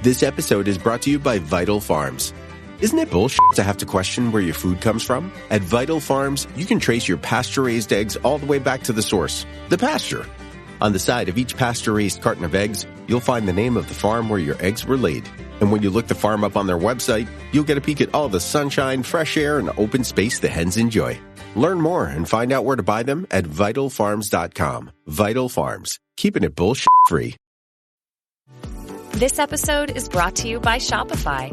This episode is brought to you by Vital Farms. Isn't it bullshit to have to question where your food comes from? At Vital Farms, you can trace your pasture-raised eggs all the way back to the source, the pasture. On the side of each pasture-raised carton of eggs, you'll find the name of the farm where your eggs were laid. And when you look the farm up on their website, you'll get a peek at all the sunshine, fresh air, and open space the hens enjoy. Learn more and find out where to buy them at vitalfarms.com. Vital Farms, keeping it bullshit free. This episode is brought to you by Shopify.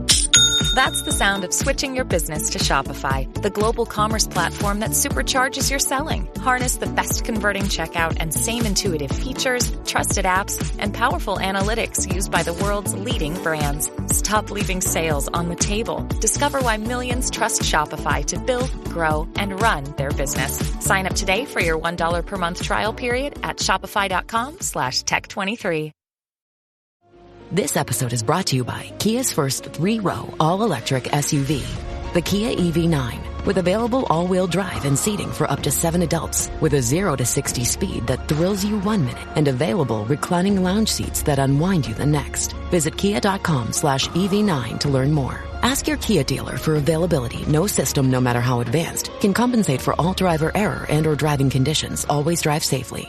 That's the sound of switching your business to Shopify, the global commerce platform that supercharges your selling. Harness the best converting checkout and same intuitive features, trusted apps, and powerful analytics used by the world's leading brands. Stop leaving sales on the table. Discover why millions trust Shopify to build, grow, and run their business. Sign up today for your $1 per month trial period at shopify.com/tech23. This episode is brought to you by Kia's first 3-row all-electric SUV, the Kia EV9, with available all-wheel drive and seating for up to 7 adults, with a 0 to 60 speed that thrills you 1 minute and available reclining lounge seats that unwind you the next. Visit kia.com/EV9 to learn more. Ask your Kia dealer for availability. No system, no matter how advanced, can compensate for all driver error and or driving conditions. Always drive safely.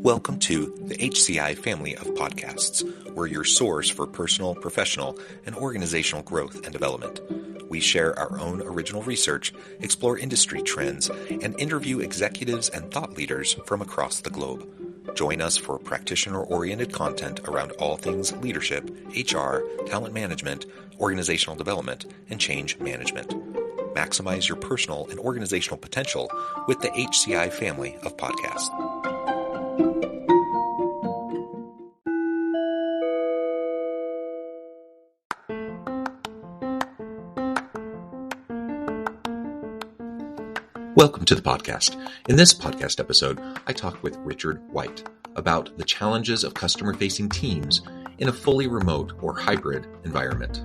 Welcome to the HCI family of podcasts. We're your source for personal, professional, and organizational growth and development. We share our own original research, explore industry trends, and interview executives and thought leaders from across the globe. Join us for practitioner-oriented content around all things leadership, HR, talent management, organizational development, and change management. Maximize your personal and organizational potential with the HCI family of podcasts. Welcome to the podcast. In this podcast episode, I talk with Richard White about the challenges of customer-facing teams in a fully remote or hybrid environment.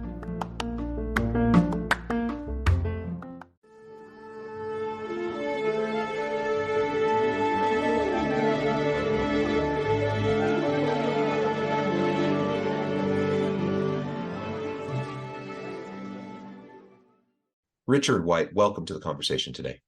Richard White, welcome to the conversation today.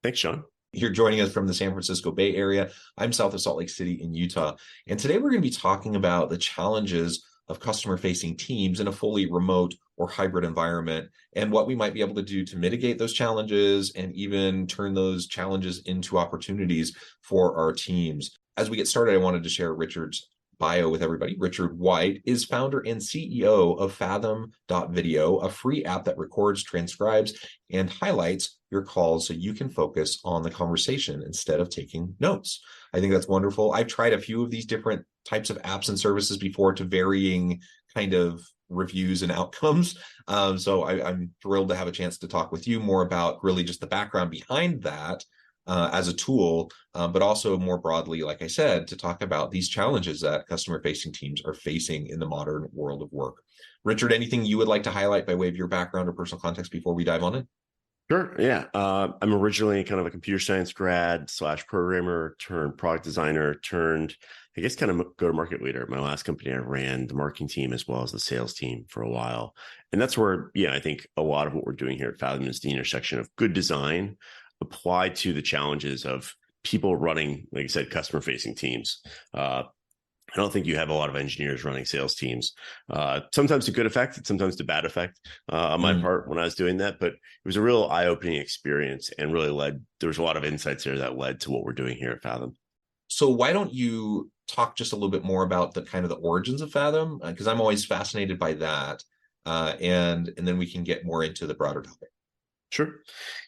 Thanks, Sean. You're joining us from the San Francisco Bay Area. I'm south of Salt Lake City in Utah. And today we're going to be talking about the challenges of customer-facing teams in a fully remote or hybrid environment and what we might be able to do to mitigate those challenges and even turn those challenges into opportunities for our teams. As we get started, I wanted to share Richard's bio with everybody. Richard White is founder and CEO of Fathom.video, a free app that records, transcribes, and highlights your calls so you can focus on the conversation instead of taking notes. I think that's wonderful. I've tried a few of these different types of apps and services before to varying kind of reviews and outcomes. So I'm thrilled to have a chance to talk with you more about really just the background behind that as a tool, but also more broadly, like I said, to talk about these challenges that customer-facing teams are facing in the modern world of work. Richard, anything you would like to highlight by way of your background or personal context before we dive on in? Sure. Yeah. I'm originally kind of a computer science grad / programmer turned product designer turned, I guess, kind of go-to-market leader. At my last company, I ran the marketing team as well as the sales team for a while. And that's where, I think a lot of what we're doing here at Fathom is the intersection of good design applied to the challenges of people running, like I said, customer-facing teams. I don't think you have a lot of engineers running sales teams. Sometimes to good effect, and sometimes to bad effect on my part when I was doing that. But it was a real eye-opening experience and really there was a lot of insights there that led to what we're doing here at Fathom. So why don't you talk just a little bit more about the kind of the origins of Fathom? Because I'm always fascinated by that. And then we can get more into the broader topic. Sure.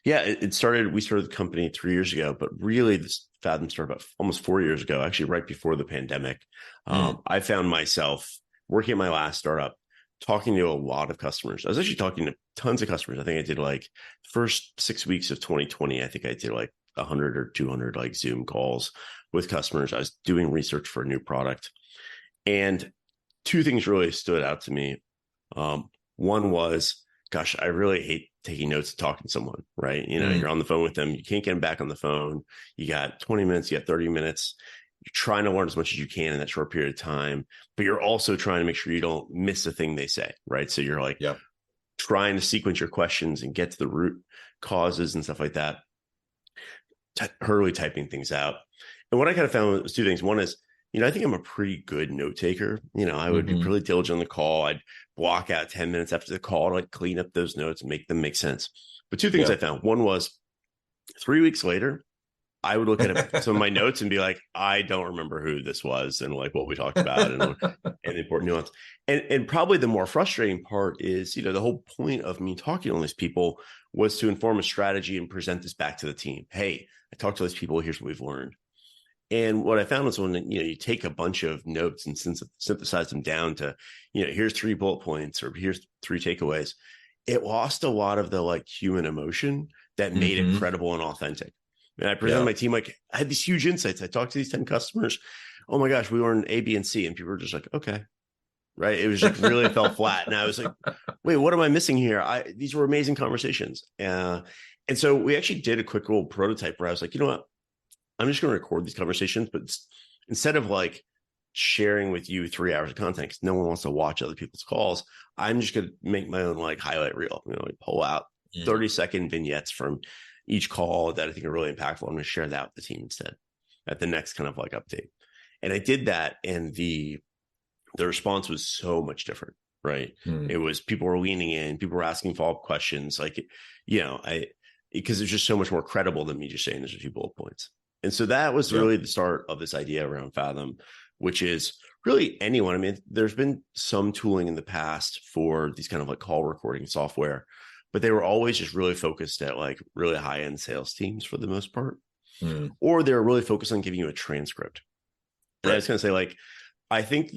Yeah, we started the company 3 years ago, but really this Fathom started about almost 4 years ago, actually right before the pandemic. I found myself working at my last startup, talking to a lot of customers. I was actually talking to tons of customers. I think I did first 6 weeks of 2020, I think I did 100 or 200 Zoom calls with customers. I was doing research for a new product. And two things really stood out to me. One was gosh, I really hate taking notes and talking to someone, right? You're on the phone with them. You can't get them back on the phone. You got 20 minutes, you got 30 minutes. You're trying to learn as much as you can in that short period of time, but you're also trying to make sure you don't miss a thing they say, right? So you're like trying to sequence your questions and get to the root causes and stuff like that, hurriedly typing things out. And what I kind of found was two things. One is, I think I'm a pretty good note taker. I would be really diligent on the call. I'd block out 10 minutes after the call to like clean up those notes and make them make sense. But two things I found. One was 3 weeks later, I would look at some of my notes and be like, I don't remember who this was and like what we talked about and the important nuance. And probably the more frustrating part is, the whole point of me talking to all these people was to inform a strategy and present this back to the team. Hey, I talked to those people. Here's what we've learned. And what I found was when you take a bunch of notes and synthesize them down to, here's 3 bullet points or here's 3 takeaways, it lost a lot of the like human emotion that made it credible and authentic. And I presented my team like I had these huge insights. I talked to these 10 customers. Oh my gosh, we learned A, B, and C, and people were just like, okay, right? It was like really fell flat, and I was like, wait, what am I missing here? These were amazing conversations, and so we actually did a quick little prototype where I was like, you know what? I'm just going to record these conversations, but instead of like sharing with you 3 hours of content, because no one wants to watch other people's calls, I'm just going to make my own like highlight reel, like pull out 30-second vignettes from each call that I think are really impactful. I'm going to share that with the team instead at the next kind of like update. And I did that, and the response was so much different, right? It was people were leaning in, people were asking follow-up questions, like, because it's just so much more credible than me just saying there's a few bullet points. And so that was really the start of this idea around Fathom, which is really anyone. I mean, there's been some tooling in the past for these kind of like call recording software, but they were always just really focused at like really high-end sales teams for the most part, or they're really focused on giving you a transcript. And I was going to say, like, I think,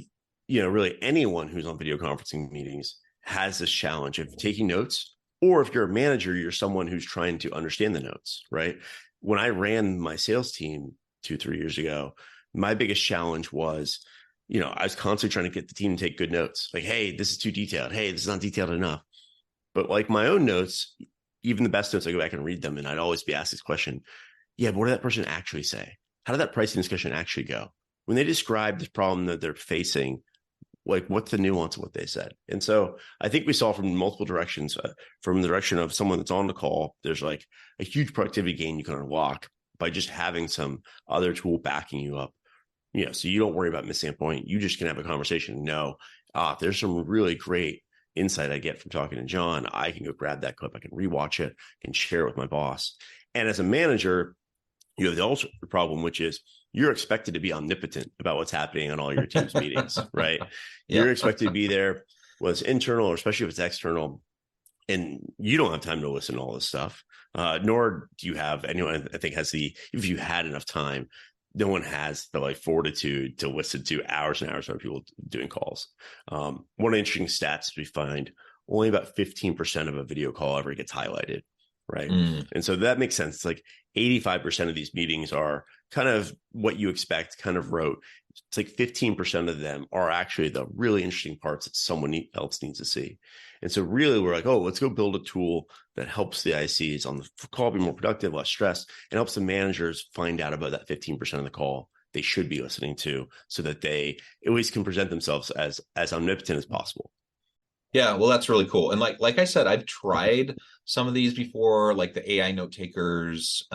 really anyone who's on video conferencing meetings has this challenge of taking notes, or if you're a manager, you're someone who's trying to understand the notes, right? When I ran my sales team 2-3 years ago, my biggest challenge was, I was constantly trying to get the team to take good notes. Like, hey, this is too detailed. Hey, this is not detailed enough. But like my own notes, even the best notes, I go back and read them, and I'd always be asked this question. Yeah, but what did that person actually say? How did that pricing discussion actually go? When they describe the problem that they're facing, like what's the nuance of what they said? And so I think we saw from multiple directions, from the direction of someone that's on the call, there's like a huge productivity gain you can unlock by just having some other tool backing you up. So you don't worry about missing a point. You just can have a conversation and know, there's some really great insight I get from talking to John. I can go grab that clip. I can rewatch it and share it with my boss. And as a manager, you have the ultimate problem, which is you're expected to be omnipotent about what's happening on all your team's meetings, right? You're expected to be there, whether it's internal or especially if it's external, and you don't have time to listen to all this stuff. Nor do you have anyone, I think, if you had enough time, no one has the like fortitude to listen to hours and hours of people doing calls. One of the interesting stats we find, only about 15% of a video call ever gets highlighted, right? And so that makes sense. It's like 85% of these meetings are kind of what you expect, kind of rote. It's like 15% of them are actually the really interesting parts that someone else needs to see. And so really we're like, let's go build a tool that helps the ICs on the call be more productive, less stressed, and helps the managers find out about that 15% of the call they should be listening to, so that they at least can present themselves as omnipotent as possible. Yeah, well, that's really cool. And like I said, I've tried some of these before, like the AI note takers,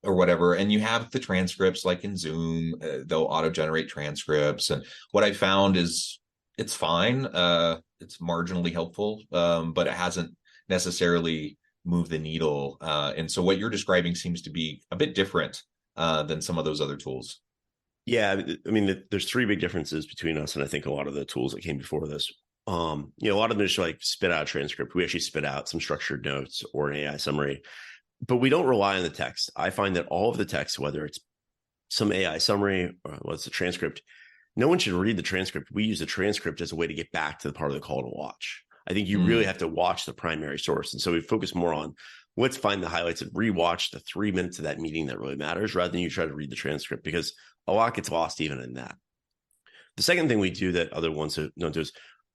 or whatever. And you have the transcripts, like in Zoom, they'll auto-generate transcripts. And what I found is it's fine. It's marginally helpful, but it hasn't necessarily moved the needle. And so what you're describing seems to be a bit different than some of those other tools. Yeah, I mean, there's 3 big differences between us and I think a lot of the tools that came before this. A lot of them just like spit out a transcript. We actually spit out some structured notes or an AI summary, but we don't rely on the text. I find that all of the text, whether it's some AI summary or what's a transcript, no one should read the transcript. We use the transcript as a way to get back to the part of the call to watch. I think you really have to watch the primary source. And so we focus more on let's find the highlights and rewatch the 3 minutes of that meeting that really matters, rather than you try to read the transcript, because a lot gets lost even in that. The second thing we do that other ones don't do is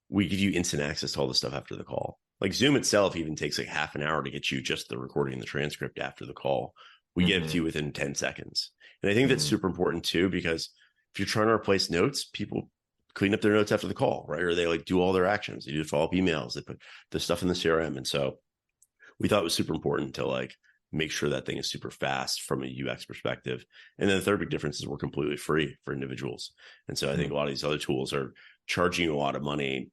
we give you instant access to all the stuff after the call. Like Zoom itself even takes like half an hour to get you just the recording and the transcript after the call. We get it to you within 10 seconds. And I think that's super important too, because if you're trying to replace notes, people clean up their notes after the call, right? Or they like do all their actions. They do follow-up emails. They put the stuff in the CRM. And so we thought it was super important to like make sure that thing is super fast from a UX perspective. And then the third big difference is we're completely free for individuals. And so I think a lot of these other tools are charging you a lot of money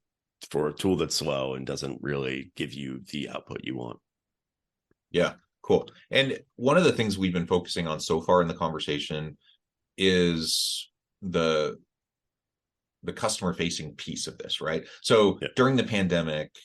for a tool that's slow and doesn't really give you the output you want. Yeah, cool. And one of the things we've been focusing on so far in the conversation is the customer facing piece of this, right? So during the pandemic,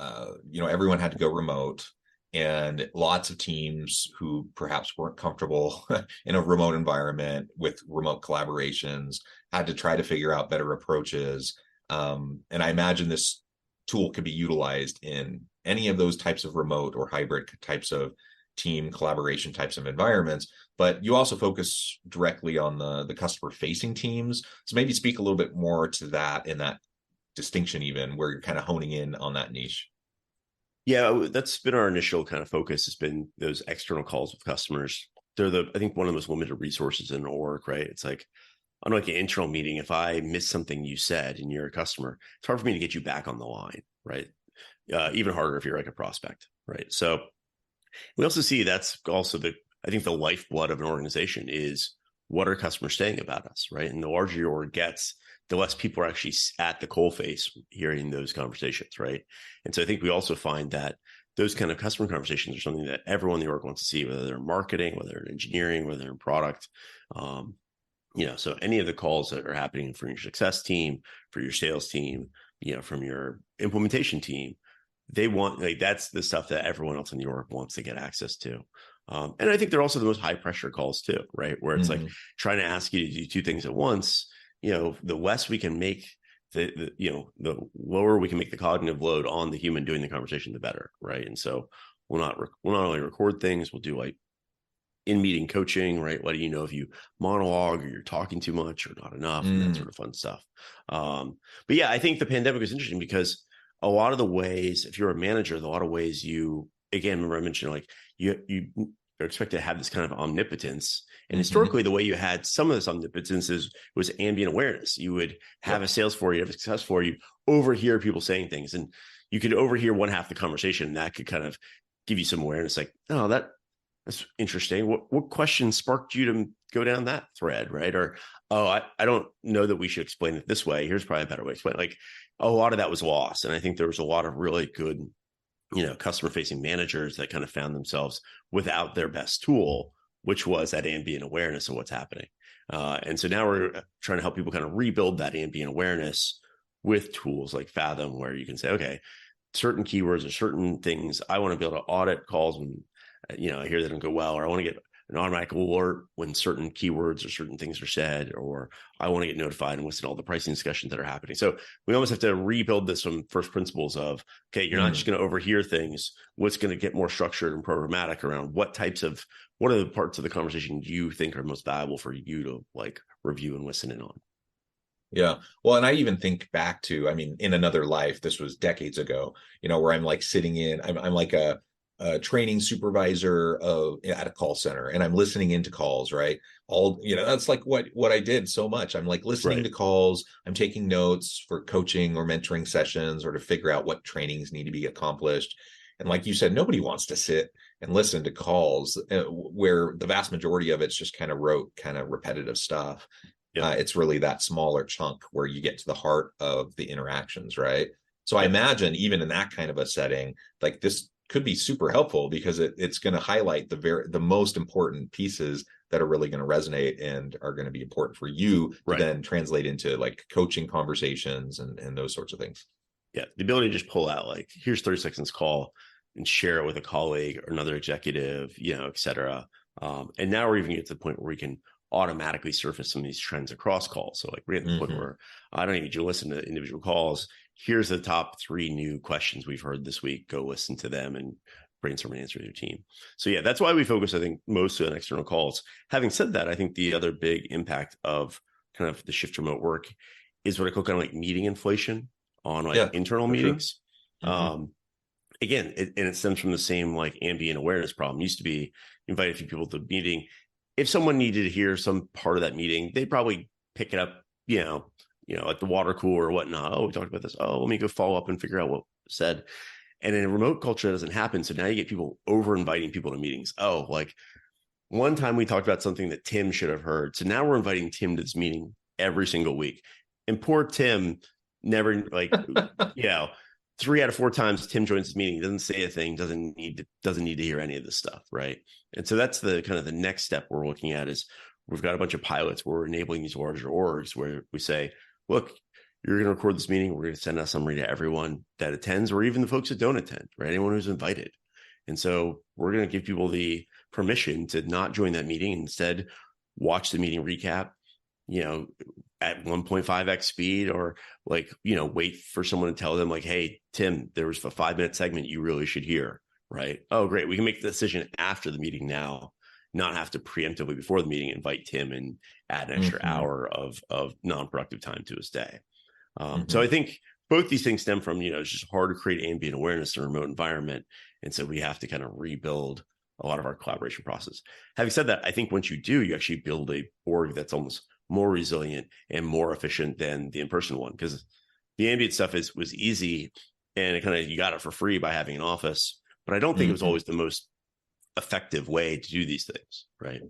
everyone had to go remote, and lots of teams who perhaps weren't comfortable in a remote environment with remote collaborations had to try to figure out better approaches. And I imagine this tool could be utilized in any of those types of remote or hybrid types of team collaboration types of environments, but you also focus directly on the customer facing teams. So maybe speak a little bit more to that, in that distinction, even where you're kind of honing in on that niche. Yeah, that's been our initial kind of focus, has been those external calls with customers. They're I think one of the most limited resources in org, right? It's like, unlike an internal meeting, if I miss something you said and you're a customer, it's hard for me to get you back on the line, right? Even harder if you're like a prospect, right? So we also see that's also I think the lifeblood of an organization is, what are customers saying about us, right? And the larger your org gets, the less people are actually at the coalface hearing those conversations, right? And so I think we also find that those kind of customer conversations are something that everyone in the org wants to see, whether they're in marketing, whether they're in engineering, whether they're in product. So any of the calls that are happening for your success team, for your sales team, from your implementation team, they want, like, that's the stuff that everyone else in the org wants to get access to. And I think they're also the most high pressure calls too, right? Where it's like trying to ask you to do two things at once. The less we can make the lower we can make the cognitive load on the human doing the conversation, the better, right? And so we'll not only record things, we'll do like in-meeting coaching, right? Letting you know if you monologue or you're talking too much or not enough, and that sort of fun stuff. But yeah, I think the pandemic was interesting because a lot of the ways, if you're a manager, a lot of ways you, again, remember I mentioned like you are expected to have this kind of omnipotence. And historically, the way you had some of this omnipotence was ambient awareness. You would have a sales floor, you have a success floor, you overhear people saying things, and you could overhear one half the conversation, and that could kind of give you some awareness, like, oh, that's interesting. What question sparked you to go down that thread, right? Or, oh, I don't know that we should explain it this way. Here's probably a better way to explain it. Like, a lot of that was lost. And I think there was a lot of really good, customer facing managers that kind of found themselves without their best tool, which was that ambient awareness of what's happening. And so now we're trying to help people kind of rebuild that ambient awareness with tools like Fathom, where you can say, okay, certain keywords or certain things, I want to be able to audit calls when, I hear they don't go well, or I want to get an automatic alert when certain keywords or certain things are said, or I want to get notified and listen to all the pricing discussions that are happening. So we almost have to rebuild this from first principles of, okay, you're not just going to overhear things. What's going to get more structured and programmatic around what are the parts of the conversation you think are most valuable for you to like review and listen in on? Yeah. Well, and I even think back to, in another life, this was decades ago, where I'm like sitting in, I'm like a training supervisor at a call center, and I'm listening into calls, right? That's like what I did so much. I'm like listening to calls. I'm taking notes for coaching or mentoring sessions, or to figure out what trainings need to be accomplished. And like you said, nobody wants to sit and listen to calls where the vast majority of it's just kind of rote, kind of repetitive stuff. It's really that smaller chunk where you get to the heart of the interactions, right? So I imagine even in that kind of a setting, like this could be super helpful, because it's going to highlight the most important pieces that are really going to resonate and are going to be important for you to then translate into like coaching conversations and those sorts of things. Yeah. The ability to just pull out like, here's 30 seconds call and share it with a colleague or another executive, et cetera. And now we're even getting to the point where we can automatically surface some of these trends across calls. So like we're at the point where I don't even need you to listen to individual calls. Here's the top 3 new questions we've heard this week. Go listen to them and brainstorm an answer with your team. So yeah, that's why we focus, I think, mostly on external calls. Having said that, I think the other big impact of kind of the shift to remote work is what I call kind of like meeting inflation on like internal meetings. Sure. again, and it stems from the same like ambient awareness problem. It used to be you invite a few people to the meeting. If someone needed to hear some part of that meeting, they'd probably pick it up, at the water cooler or whatnot. Oh, we talked about this. Oh, let me go follow up and figure out what was said. And in a remote culture, that doesn't happen. So now you get people over inviting people to meetings. Oh, like one time we talked about something that Tim should have heard. So now we're inviting Tim to this meeting every single week. And poor Tim never 3 out of 4 times Tim joins this meeting, doesn't say a thing, doesn't need to hear any of this stuff. Right. And so that's the kind of the next step we're looking at is we've got a bunch of pilots where we're enabling these larger orgs where we say, look, you're going to record this meeting. We're going to send a summary to everyone that attends, or even the folks that don't attend, right? Anyone who's invited. And so we're going to give people the permission to not join that meeting, instead watch the meeting recap, at 1.5x speed, or wait for someone to tell them like, hey, Tim, there was a 5-minute segment you really should hear, right? Oh, great. We can make the decision after the meeting now, not have to preemptively before the meeting invite Tim and add an extra hour of non-productive time to his day. So I think both these things stem from, it's just hard to create ambient awareness in a remote environment. And so we have to kind of rebuild a lot of our collaboration process. Having said that, I think once you do, you actually build a org that's almost more resilient and more efficient than the in-person one, because the ambient stuff was easy and you got it for free by having an office. But I don't think it was always the most effective way to do these things. Right.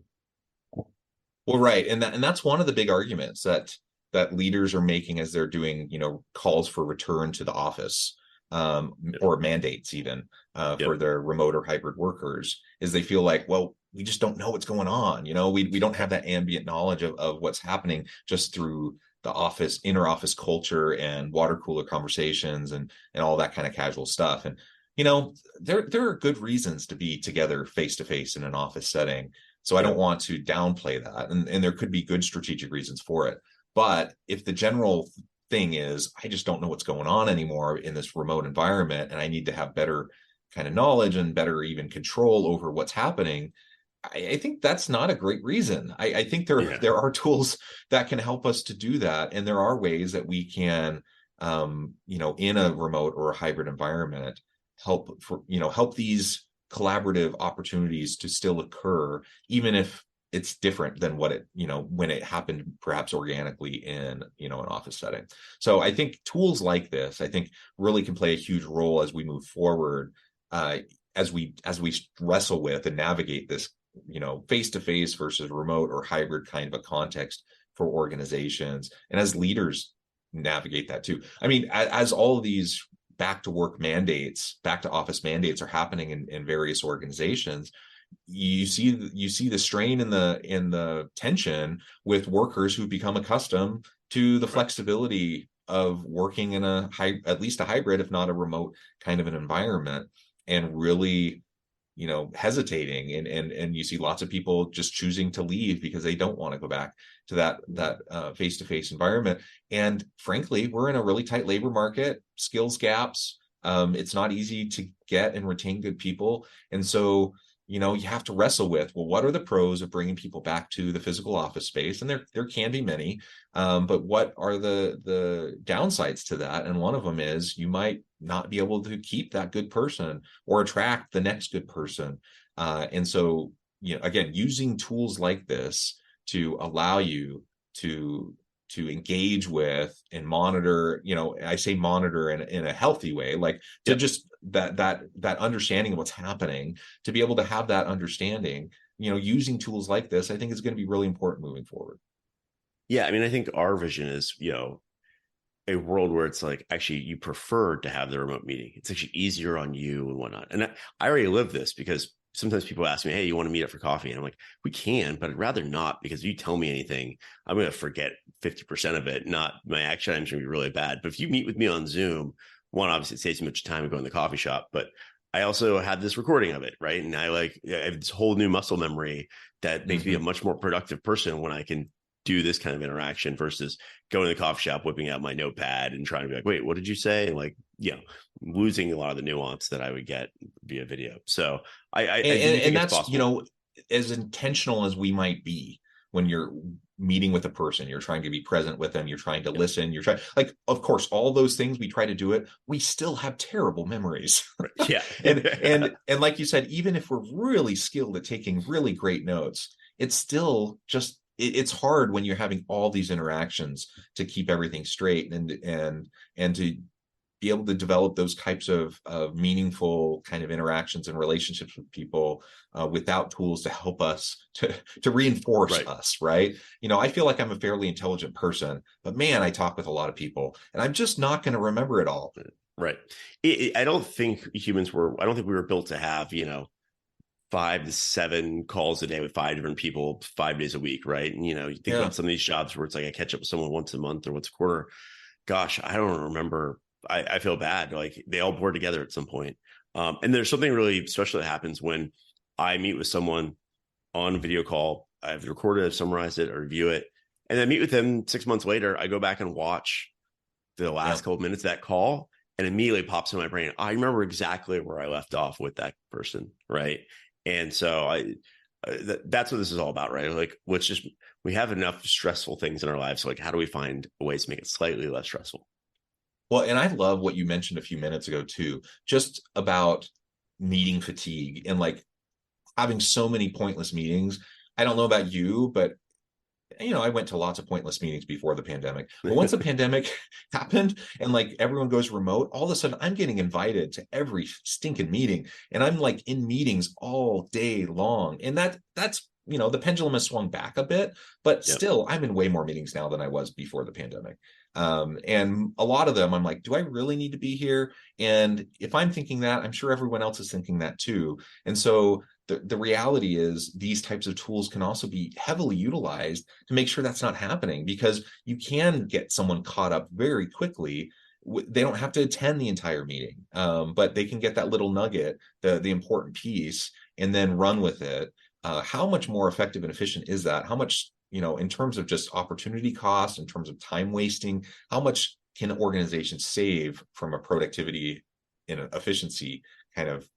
Well, right. And that's one of the big arguments that leaders are making as they're doing, calls for return to the office, or mandates even for their remote or hybrid workers, is they feel like, well, we just don't know what's going on. We don't have that ambient knowledge of what's happening just through the inner office culture and water cooler conversations and all that kind of casual stuff. And, there are good reasons to be together face to face in an office setting. So I don't want to downplay that. And there could be good strategic reasons for it. But if the general thing is, I just don't know what's going on anymore in this remote environment, and I need to have better kind of knowledge and better even control over what's happening, I think that's not a great reason. I think there are tools that can help us to do that. And there are ways that we can, in a remote or a hybrid environment, help these collaborative opportunities to still occur, even if it's different than what it, when it happened perhaps organically in, an office setting. So I think tools like this, really can play a huge role as we move forward, as we wrestle with and navigate this, face-to-face versus remote or hybrid kind of a context for organizations, and as leaders navigate that too. I mean, as all of these back to office mandates are happening in various organizations, you see the strain in the tension with workers who become accustomed to the flexibility of working in at least a hybrid, if not a remote kind of an environment, and really, hesitating, and you see lots of people just choosing to leave because they don't want to go back to that face-to-face environment. And frankly, we're in a really tight labor market, skills gaps. It's not easy to get and retain good people. And so, you have to wrestle with, well, what are the pros of bringing people back to the physical office space? And there can be many, but what are the downsides to that? And one of them is you might not be able to keep that good person or attract the next good person. And so, again, using tools like this to allow you to engage with and monitor, I say monitor in a healthy way, like to just that understanding of what's happening, to be able to have that understanding, using tools like this, I think is going to be really important moving forward. Yeah. I mean, I think our vision is, a world where it's like, actually, you prefer to have the remote meeting. It's actually easier on you and whatnot. And I already live this, because sometimes people ask me, hey, you want to meet up for coffee? And I'm like, we can, but I'd rather not, because if you tell me anything, I'm going to forget 50% of it. Not my action items are going to be really bad. But if you meet with me on Zoom, one, obviously it saves me much time to go in the coffee shop, but I also have this recording of it, right? And I have this whole new muscle memory that makes me a much more productive person when I can do this kind of interaction versus going to the coffee shop, whipping out my notepad and trying to be like, wait, what did you say? And losing a lot of the nuance that I would get via video. So I think that's, as intentional as we might be when you're meeting with a person, you're trying to be present with them, you're trying to listen, you're trying, like, of course, all those things, we try to do it. We still have terrible memories. Yeah. and like you said, even if we're really skilled at taking really great notes, it's still just, it's hard when you're having all these interactions to keep everything straight and to be able to develop those types of meaningful kind of interactions and relationships with people without tools to help us to reinforce us, right? I feel like I'm a fairly intelligent person, but man, I talk with a lot of people and I'm just not going to remember it all. Right. I don't think we were built to have, 5 to 7 calls a day with 5 different people 5 days a week, right? And, you think about some of these jobs where it's like I catch up with someone once a month or once a quarter. Gosh, I don't remember. I feel bad. Like they all blur together at some point. And there's something really special that happens when I meet with someone on a video call. I've recorded it, summarized it, or review it. And then meet with them 6 months later. I go back and watch the last couple of minutes of that call and immediately pops in my brain. I remember exactly where I left off with that person. Right. And so that's what this is all about, right? Like, we have enough stressful things in our lives. So like, how do we find ways to make it slightly less stressful? Well, and I love what you mentioned a few minutes ago too, just about meeting fatigue and like having so many pointless meetings. I don't know about you, but I went to lots of pointless meetings before the pandemic. But once the pandemic happened and like everyone goes remote, all of a sudden I'm getting invited to every stinking meeting and I'm like in meetings all day long. And that's the pendulum has swung back a bit, but still I'm in way more meetings now than I was before the pandemic. And a lot of them I'm like, do I really need to be here? And if I'm thinking that, I'm sure everyone else is thinking that too. And so the reality is these types of tools can also be heavily utilized to make sure that's not happening, because you can get someone caught up very quickly. They don't have to attend the entire meeting, but they can get that little nugget, the important piece, and then run with it. How much more effective and efficient is that? How much, in terms of just opportunity cost, in terms of time wasting, how much can organizations save from a productivity and efficiency kind of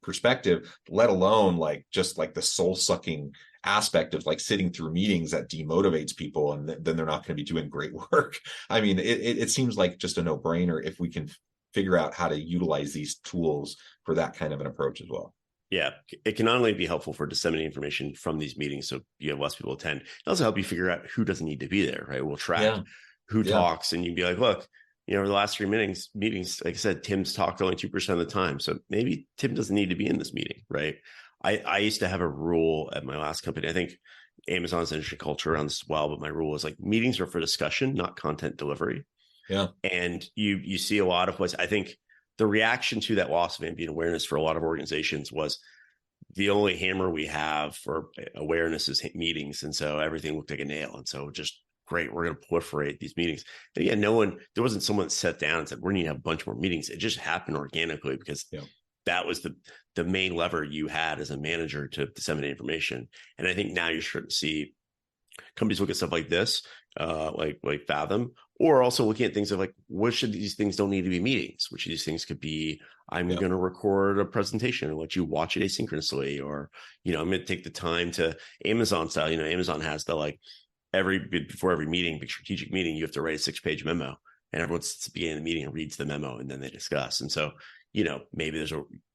perspective, let alone like just like the soul sucking aspect of like sitting through meetings that demotivates people and then they're not going to be doing great work. I mean, it seems like just a no-brainer if we can figure out how to utilize these tools for that kind of an approach as well. Yeah, it can not only be helpful for disseminating information from these meetings so you have less people attend, it also help you figure out who doesn't need to be there, right? We'll track who talks, and you'd be like, look, over the last 3 meetings, like I said, Tim's talked only 2% of the time. So maybe Tim doesn't need to be in this meeting, right? I used to have a rule at my last company. I think Amazon's an interesting culture around this as well, but my rule was like meetings are for discussion, not content delivery. Yeah. And you see a lot of places. I think the reaction to that loss of ambient awareness for a lot of organizations was the only hammer we have for awareness is meetings. And so everything looked like a nail. And so just great, we're going to proliferate these meetings. And again, there wasn't someone that sat down and said, we're going to have a bunch more meetings. It just happened organically because that was the main lever you had as a manager to disseminate information. And I think now you're starting to see companies look at stuff like this, like Fathom, or also looking at things of like, which of these things don't need to be meetings? Which of these things could be, I'm going to record a presentation and let you watch it asynchronously, or, I'm going to take the time to Amazon style. Amazon has the like before every meeting, big strategic meeting, you have to write a 6-page memo, and everyone sits at the beginning of the meeting and reads the memo, and then they discuss. And so, maybe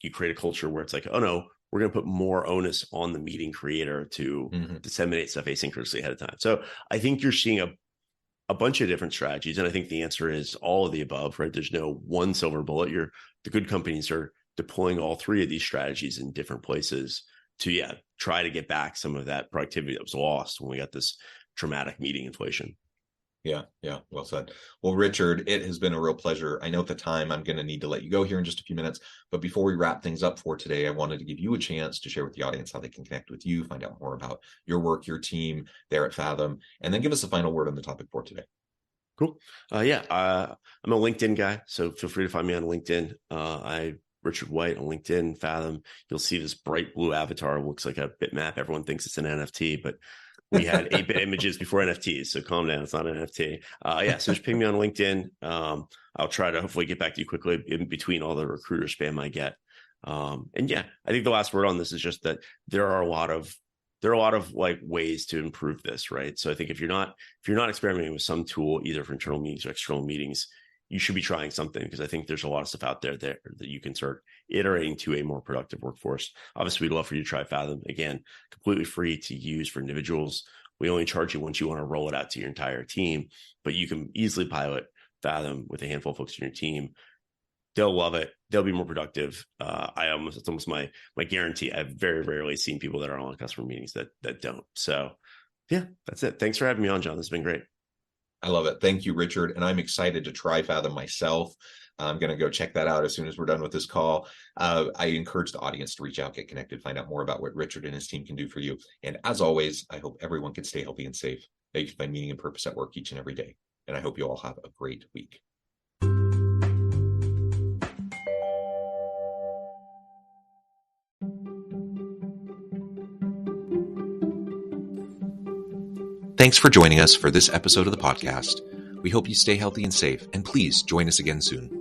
you create a culture where it's like, oh no, we're going to put more onus on the meeting creator to disseminate stuff asynchronously ahead of time. So I think you're seeing a bunch of different strategies. And I think the answer is all of the above, right? There's no one silver bullet. The good companies are deploying all 3 of these strategies in different places to, try to get back some of that productivity that was lost when we got this dramatic meeting inflation. Yeah. Well said. Well, Richard, it has been a real pleasure. I know at the time I'm going to need to let you go here in just a few minutes, but before we wrap things up for today, I wanted to give you a chance to share with the audience how they can connect with you, find out more about your work, your team there at Fathom, and then give us a final word on the topic for today. Cool. I'm a LinkedIn guy, so feel free to find me on LinkedIn. Richard White on LinkedIn, Fathom. You'll see this bright blue avatar. It looks like a bitmap. Everyone thinks it's an NFT, but we had 8-bit images before NFTs, so calm down. It's not an NFT. So just ping me on LinkedIn. I'll try to hopefully get back to you quickly in between all the recruiter spam I get. I think the last word on this is just that there are a lot of there are a lot of like ways to improve this, right? So I think if you're not experimenting with some tool, either for internal meetings or external meetings, you should be trying something, because I think there's a lot of stuff out there that you can start iterating to a more productive workforce. Obviously, we'd love for you to try Fathom. Again, completely free to use for individuals. We only charge you once you want to roll it out to your entire team, but you can easily pilot Fathom with a handful of folks in your team. They'll love it. They'll be more productive. It's almost my guarantee. I've very rarely seen people that are on customer meetings that don't. So yeah, that's it. Thanks for having me on, John. This has been great. I love it. Thank you, Richard. And I'm excited to try Fathom myself. I'm going to go check that out as soon as we're done with this call. I encourage the audience to reach out, get connected, find out more about what Richard and his team can do for you. And as always, I hope everyone can stay healthy and safe, that you can find meaning and purpose at work each and every day. And I hope you all have a great week. Thanks for joining us for this episode of the podcast. We hope you stay healthy and safe, and please join us again soon.